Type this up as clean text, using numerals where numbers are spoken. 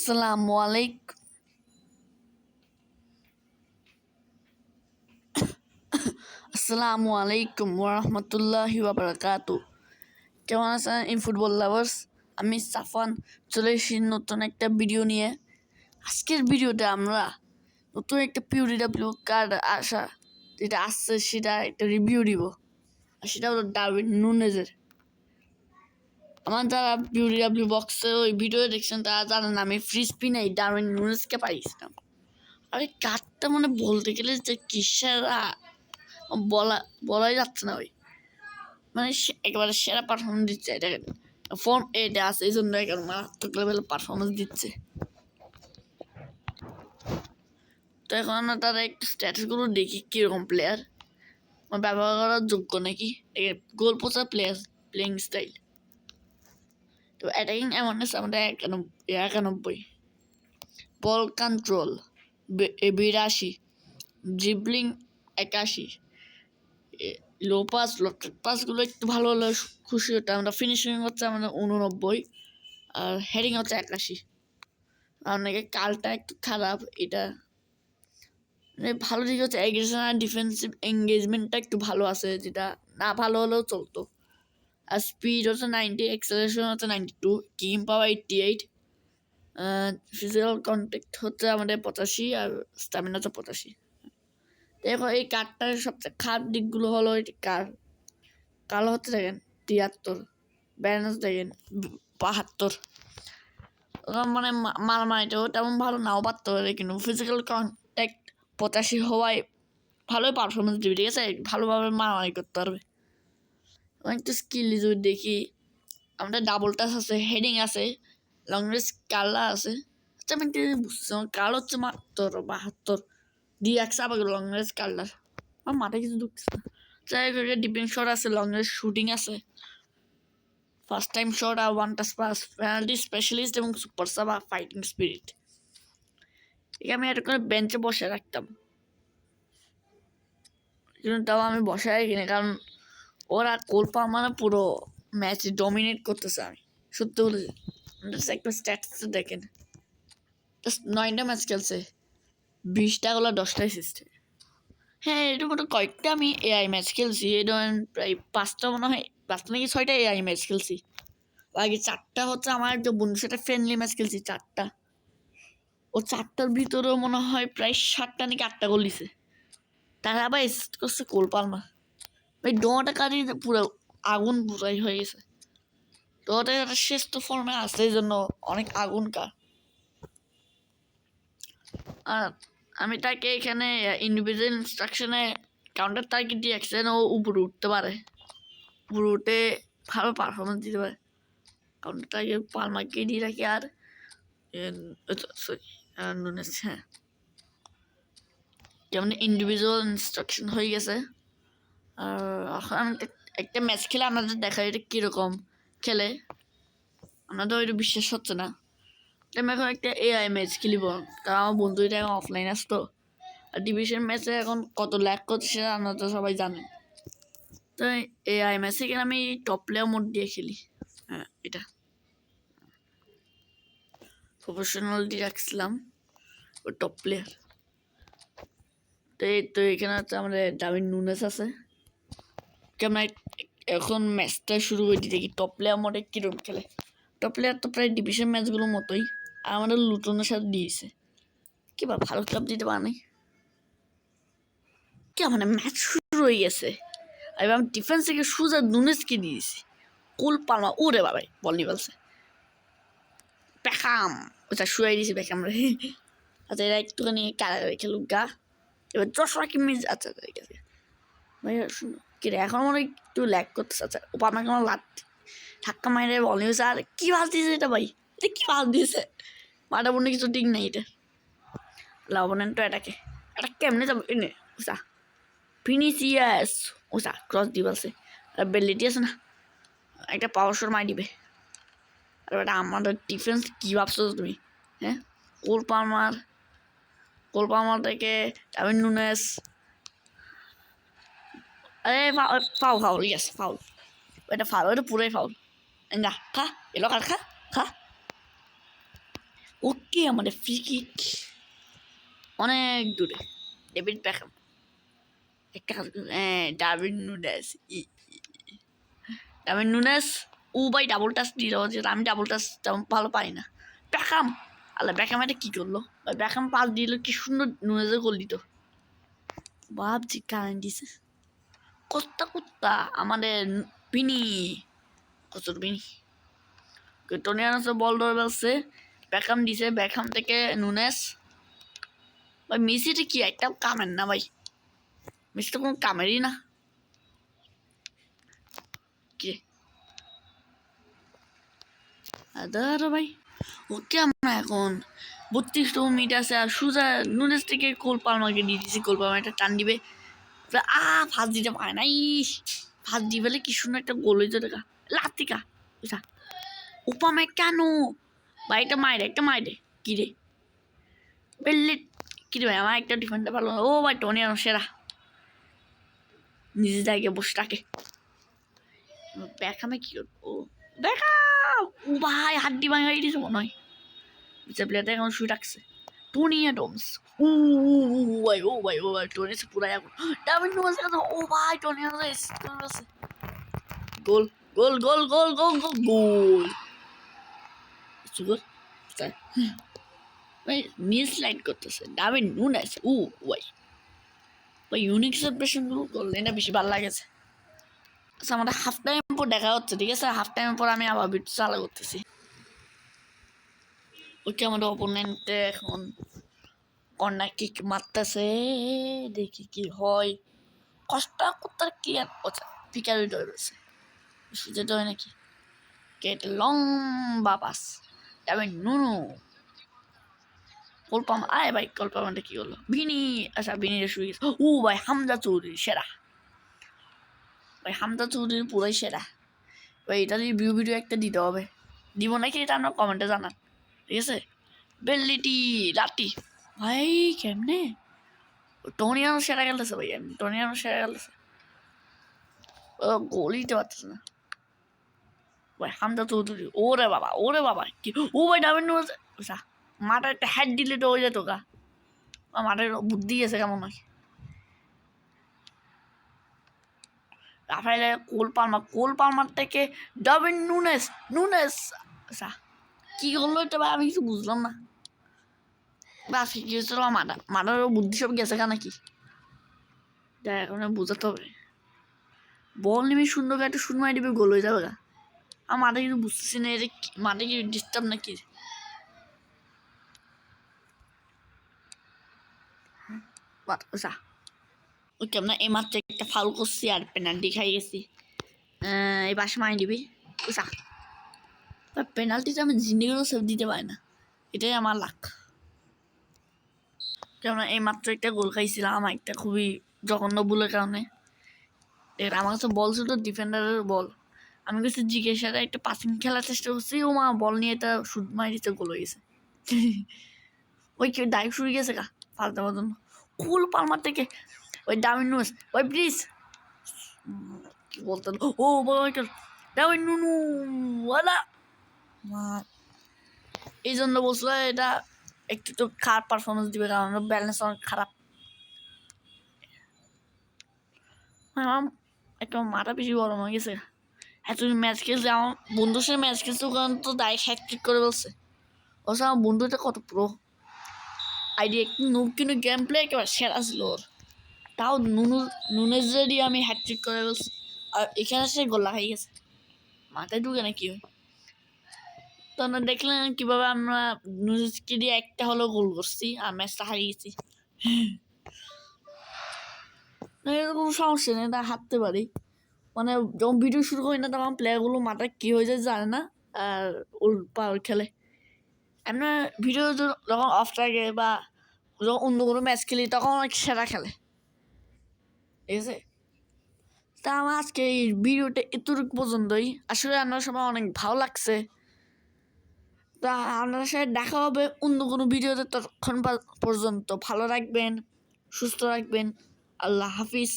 আসসালামু আলাইকুম আসসালামু আলাইকুম ওয়া রাহমাতুল্লাহি ওয়া বারাকাতুহু। কেমন আছেন এই ফুটবল লাভার্স? আমি সাফান চলে এসেছি নতুন একটা ভিডিও নিয়ে। আজকের ভিডিওতে আমরা নতুন একটা পিউডিডাব্লিউ কার্ড যেটা আসছে সেটা একটা রিভিউ দিব, আর সেটা হলো ডারউইন নুনেজের। আমার যারা পিউডিডাব্লিউ বক্সে ওই ভিডিও দেখছেন তারা জানেন আমি ফ্রি স্পিনে ডারউইন নুনেজকে পাইছিলাম। আর এই কার্ডটা মানে বলতে গেলে যে কিসেরা বলাই যাচ্ছে না, ওই মানে একেবারে সেরা পারফরমেন্স দিচ্ছে। এটা ফর্ম এটা আছে, এই জন্য একেবারে মারাত্মক লেভেলের পারফরমেন্স দিচ্ছে। তো এখন আমরা তারা একটু স্ট্যাটাসগুলো দেখি কীরকম প্লেয়ার ব্যবহার করার যোগ্য নাকি। গোল পোস্টার প্লেয়িং স্টাইল, তো অ্যাটাকিং অ্যাওয়ারনেস আমাদের 91, বল কন্ট্রোল 82, ড্রিবলিং 81, লো পাসগুলো একটু ভালো হলে খুশি হতো আমরা। ফিনিশিং হচ্ছে আমাদের 89, আর হেডিং হচ্ছে 81। অনেকে কালটা একটু খারাপ, এটা মানে ভালো দিক হচ্ছে এগ্রেশন আর ডিফেন্সিভ এঙ্গেজমেন্টটা একটু ভালো আছে, যেটা না ভালো হলেও চলতো। আর স্পিড হচ্ছে 90, এক্সেলারেশন হচ্ছে 92, কিম পাওয়ার 88, ফিজিক্যাল কন্ট্যাক্ট হচ্ছে আমাদের 85, আর স্ট্যামিনা হচ্ছে 85। দেখো এই কার্ডটার সবচেয়ে খারাপ দিকগুলো হলো কালো হচ্ছে দেখেন 73, ব্যালেন্স দেখেন 72। মানে মারামারিটাও তেমন ভালো নাও পারতে পারে, কিন্তু ফিজিক্যাল কন্ট্যাক্ট 85 হওয়ায় ভালোই পারফরমেন্স দিবে, ঠিক আছে, ভালোভাবে মারামারি করতে পারবে। একটু স্কিল যদি দেখি, আমাদের ডাবল টাচ আছে, হেডিং আছে, লং রেঞ্জ কার্লা আছে। আচ্ছা আমি একটু বুঝছি, কার্ল হচ্ছে মাত্র 72, ডিএক্স আবার লং রেঞ্জ কার্লার। আমার মাথায় কিছু ঢুকছে না। যাই হোক, ডিফেন্স শট আছে, লং রেঞ্জ শুটিং আছে, ফার্স্ট টাইম শট আর one touch pass, penalty specialist এবং সুপার সাব আর ফাইটিং স্পিরিট। একে আমি একটা করে বেঞ্চে বসে রাখতাম, কিন্তু তাও আমি বসে রাখি না, কারণ ওরা গোল পাওয়া মানে পুরো ম্যাচ ডমিনেট করতেছে। আমি সত্যি বলে একটা স্ট্যাটাস দেখেন, 9টা ম্যাচ খেলছে, 20টা গোলা 10টা অ্যাসিস্ট। হ্যাঁ, এটা মনে কয়েকটা আমি এআই ম্যাচ খেলছি, এই ধরেন প্রায় 5টা মনে হয়, 5টা নাকি 6টা এআই ম্যাচ খেলছি। আগে 4টা হচ্ছে আমার একটা বন্ধুর সাথে ফ্রেন্ডলি ম্যাচ খেলছি 4টা। ও 4টার ভিতরেও মনে হয় প্রায় 7টা নাকি 8টা গোল দিছে। তারা আবার অ্যাসিস্ট করছে কোল পালমার। ওই ডোটা কারি পুরো আগুন পুরাই হয়ে গেছে। তো ওটা একটা শ্রেষ্ঠ ফর্মে আসছে, এই জন্য অনেক আগুন কার। আর আমি তাকে এখানে ইন্ডিভিজুয়াল ইনস্ট্রাকশনে কাউন্টার টার্গেট দিয়ে রাখছেন, ও উপরে উঠতে পারে, উপরে উঠে ভালো পারফরমেন্স দিতে পারে। কাউন্টার টার্গেট পালমারকে দিয়ে রাখি, আর সরি নুনেস। হ্যাঁ, যেমন ইন্ডিভিজুয়াল ইনস্ট্রাকশন হয়ে গেছে। আর এখন আমি একটা ম্যাচ খেলে আপনাদের দেখা এটা কীরকম খেলে, আপনাদের ওইটা বিশ্বাস হচ্ছে না। আমি এখন একটা এআই ম্যাচ খেলিব, কারণ আমার বন্ধু এটা এখন অফলাইন আসতো। আর ডিভিশন ম্যাচে এখন কত ল্যাক করছে সেটা আপনারা তো সবাই জানেন। তো এআই ম্যাচে এখানে আমি টপ প্লেয়ার মোড দিয়ে খেলি। হ্যাঁ, এটা প্রফেশনাল দিয়ে রাখছিলাম, ও টপ প্লেয়ার। তো এখানে হচ্ছে আমাদের ডারউইন নুনেজ আছে। আমরা এখন ম্যাচটা শুরু করে দিই, দেখি টপ প্লেয়ার মোডে কীরকম খেলে। টপ প্লেয়ার তো প্রায় ডিভিশন ম্যাচগুলোর মতোই, আর আমাদের লুটনের সাথে দিয়েছে কি বা ভালো ক্লাব দিতে পারে কি, মানে ম্যাচ শুরু হয়ে গেছে। আর এবার আমি ডিফেন্স থেকে সুজা নুনেজকে দিয়েছি, কোল পালমা ওরে বাবাই বল নিয়ে বলছে বেকাম, ওটা শুয়ে দিয়েছি বেকাম রে। আচ্ছা এরা একটুখানি কারাগারে খেলুক গা। এবার যশোরা কিমিজ, আচ্ছা ঠিক আছে ভাই শুনো কি রে, এখন মনে হয় একটু ল্যাক করতেছে। আচ্ছা ও আপনাকে আমার ধাক্কা মাইরে বল নিয়েছে, আর কী ভাজ দিয়েছে এটা ভাই, এটা কী ভাজ দিয়েছে, মাটা বন্ধু কিছু ঠিক নেই। এটা লাভবান তো এটা কেমনে যাবো এনে ওসা ফিনিসিয়াস, ওসা ক্রস দিয়ে বলছে। আর বেলিটি আছে না, একটা পাওয়ার শট মারি দিবে। আর এটা আমাদের ডিফেন্স কী ভাবছো তুমি? হ্যাঁ, কোল পালমার থেকে ডারউইন নুনেজ। আরে ফাউল, ইয়েস ফাউল, এটা পুরাই ফাউল। না খা, এলো কার খা খা। ওকে আমাদের ফ্রি কিক অনেক দূরে ডেভিড বেকহাম একটা কাজ ডারউইন নুনেস ডারউইন নুনেস ও ভাই ডাবল টাচ দিয়ে দেওয়া যেটা আমি ডাবল টাচ তেমন ভালো পাই না বেকহাম আল্লাহ বেকহাম এটা কী করলো ভাই বেকহাম পাস দিল কি সুন্দর নুনেসের গোল দিত ভাবছি কারেন্ট দিছে কত্তা কুত্তা আমাদের বিনি কত বিনি টনি আনসে বল ধরে ফেলছে বেকহাম দিছে বেকহাম থেকে নুনেস ভাই মেসিটা কি একটা কামের না ভাই মেসি তো কোনো কামেরই না কি আদার ভাই ওকে আমরা এখন 32 মিনিট আছে আর সুজা নুনেস থেকে কোল পালমাকে দিয়ে দিয়েছি কোল পালমা একটা টান দিবে ফার্স্ট দিতে পারে না ফার্স্ট দিয়ে ফেলে কি সুন্দর একটা গোল হয়েছে দেখা লাতিকা বুঝা উপামে কেন ভাই একটা মাইরে কি রে বেললে কি রে ভাই আমার একটা ডিফেন্ডার ভালো ও ভাই টনি আনো সেরা নিজে জায়গায় বসে থাকে বেকহামে কি করবো ও বেকহাম ও ভাই হাড্ডি ভাঙা দিয়েছে মনে হয় যে প্লেয়ারটা এখন শুয়ে রাখছে টনি অ্যাডামস ও ভাই টনি সে পুরাই এখন ডারউইন নুনেস ও ভাই টনি অ্যাডামস গোল গোল গোল গোল গোল গোল গোল গোল ভাই নিয়ে স্লাইড করতেছে ডারউইন নুনেস ভাই ইউনিক সেলিব্রেশনগুলো করলেন না বেশি ভালো লাগেছে আচ্ছা আমাদের হাফ টাইম পর দেখা হচ্ছে ঠিক আছে হাফ টাইম পর আমি আবার ভিডিও চালু করতেছি ওকে আমাদের অপোনেন্টে এখন কর্নার কিক মারতেছে দেখি কি হয় কষ্ট করতে কি আর আচ্ছা ফিকারি ধরে রয়েছে যেটা হয় নাকি গেট লম্বা পাস তবে নুনু কল্পাম আয় ভাই কল্পামাটা কি হলো ভিনি আচ্ছা ভিনিরে শুয়ে গেছে ও ভাই হামজা চৌধুরী সেরা ভাই হামজা চৌধুরী পুরাই সেরা ভাই এটা ভিডিও একটা দিতে হবে দিব নাকি এটা আপনার কমেন্টে জানান ঠিক আছে বেল্লিটি রাতি ভাই কেমনে টনিয়ানো সেরা গেলেছে ভাই টনিয়ানো সেরা গেলেছে ও গোলই দিতে পারতেছে না ভাই হামজা চৌধুরী ওরে বাবা কি ও ভাই ডাবেন আচ্ছা মাঠে একটা হ্যাড দিলে তো হয়ে যেত গা মাঠের বুদ্ধি আছে কেমন হয় রাফায়েলের কোল পালমার থেকে ডারউইন নুনেস আচ্ছা কি করলো এটা ভাই আমি কিছু বুঝলাম না বাস কি হয়েছিল মাথার বুদ্ধি সব গেছে কেন নাকি এখন বোঝাতে হবে বল নেমে সুন্দর একটা শূন্য মারি দিবে গোল হয়ে যাবে গা আমার মাঠে কিন্তু বুঝতেছি না এটা মাঠে কি ডিস্টার্ব নাকি আচ্ছা ওকে আমরা এই মাত্র একটা ফাউল করছি আর পেনাল্টি খাই গেছি এই পাশে মারি দিবি আচ্ছা পেনাল্টিটা আমি জিন্দিগিও সেভ দিতে পারি না এটাই আমার লাখ কেননা এই মাত্র একটা গোল খাইছিলাম আমার একটা খুবই জঘন্য ভুলের কারণে আমার কাছে বল ছিল ডিফেন্ডারের বল আমি কিছু জিজ্ঞাসা একটা পাসিং খেলার চেষ্টা করছি ও মা বল নিয়ে এটা শুট মারি দিতে গোল হয়ে গেছে ওই কেউ ডাইরেক্ট শুরু গেছে গা ফার্স্ট দেওয়ার জন্য কুল পালমার থেকে ওই ডারউইন নুনেস ওই প্লিজ কি বলতেন ও ডারউইন নুনু ওয়ালা এই জন্য বলছিল এটা একটু তো খারাপ পারফরমেন্স দিবে কারণ ব্যালেন্স অনেক খারাপ আমার একটা মাথা বেশি গরম হয়ে গেছে এত ম্যাচ খেলছে আমার বন্ধুর সাথে ম্যাচ খেলছে ওখানে তো ডাইরেক্ট হ্যাট্রিক করে বলছে অবশ্য আমার বন্ধুটা কত প্রো আইডিয়া একটু নুব কিন্তু গেম প্লে একেবারে সেরা ছিল ওর তাও নুনেস যদি আমি হ্যাট্রিক করে বলছি আর এখানে সে গোল লাগাই গেছে মাথায় ঢুকে না কি হয় তো আমরা দেখলেন কীভাবে আমরা নুনেসকে দিয়ে একটা হলেও গোল করছি আর ম্যাচটা হারিয়ে গেছি কোনো সমস্যা নেই তা হারতে পারি মানে যখন ভিডিও শুরু করি না তখন প্লেয়ারগুলো মাথায় কী হয়ে যায় জানে না আর পাওয়ার খেলে আমরা ভিডিও যখন অফ থাকে বা যখন অন্য কোনো ম্যাচ খেলি তখন অনেক সেরা খেলে ঠিক আছে তা আমার আজকে এই ভিডিওটা এতটুকু পর্যন্তই আসলে আপনার সময় অনেক ভালো লাগছে তা আপনাদের সাথে দেখা হবে অন্য কোনো ভিডিওতে ততক্ষণ পর্যন্ত ভালো রাখবেন সুস্থ রাখবেন আল্লাহ হাফিজ